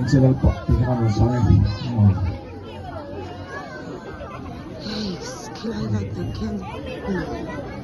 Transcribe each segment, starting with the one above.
这个宝比他们商量。Can I like the candle?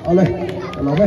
เอาเลยเราไหม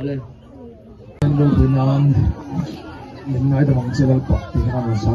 嘞。路邊岸，另外一度紅色嘅白點啱唔曬，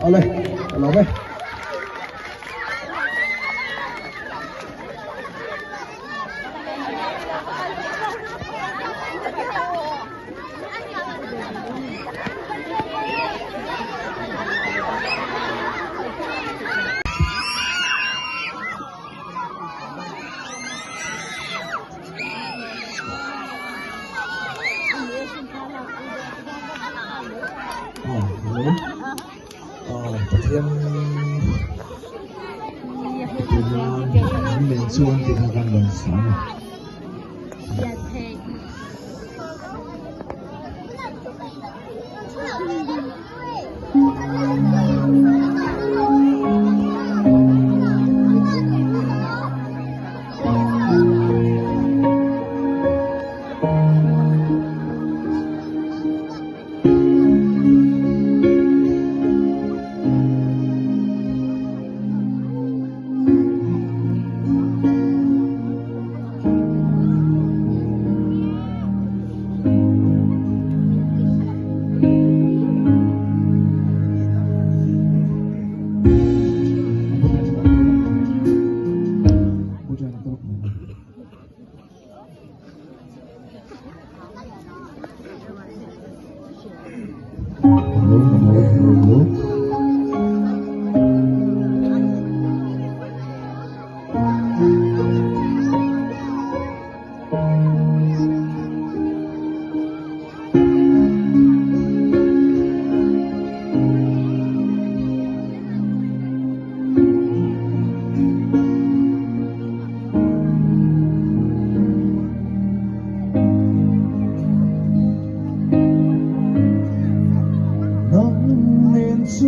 好嘞，老妹。Suan tinakandang sana. ran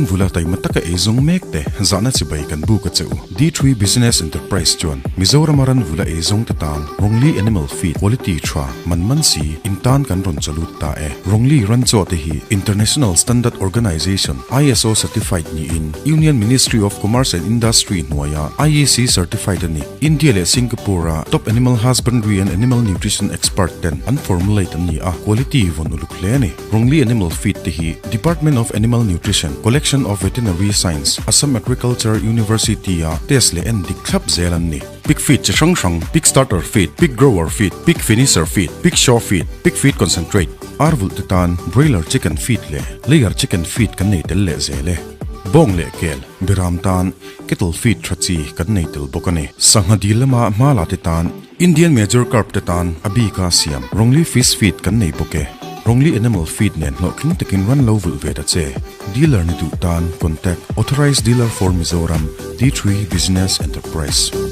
vula tai mataka ezong mekte zana chibai kan bu ka cheu D3 Business Enterprise chuan Mizoram ran vula ezong tatan rongli animal feed quality thra manman si intan kan ron chalut ta e rongli ran cho te hi International Standard Organization ISO certified ni in Union Ministry of Commerce and Industry noya IEC certified ni India le Singapore top animal husbandry and animal nutrition expert ten an formulate ni a quality von ulukle ni rongli animal feed te hi Department of Animal Nutrition Collection of Veterinary Science Assam Agriculture University test le en diklap zelan ni pig feed chang pig starter feed pig grower feed pig finisher feed pig show feed pig feed concentrate arvul titan broiler chicken feed le layer chicken feed kan nei tel le zele bong le kel biram tan kettle feed trachi kan nei tel bokani sanghadi lama mala titan Indian major carp titan abika siam rongli fish feed kan nei boke rongli animal feed nen lo king takin run low vil veta che dealer ni tu tan contact authorized dealer for Mizoram D3 Business Enterprise.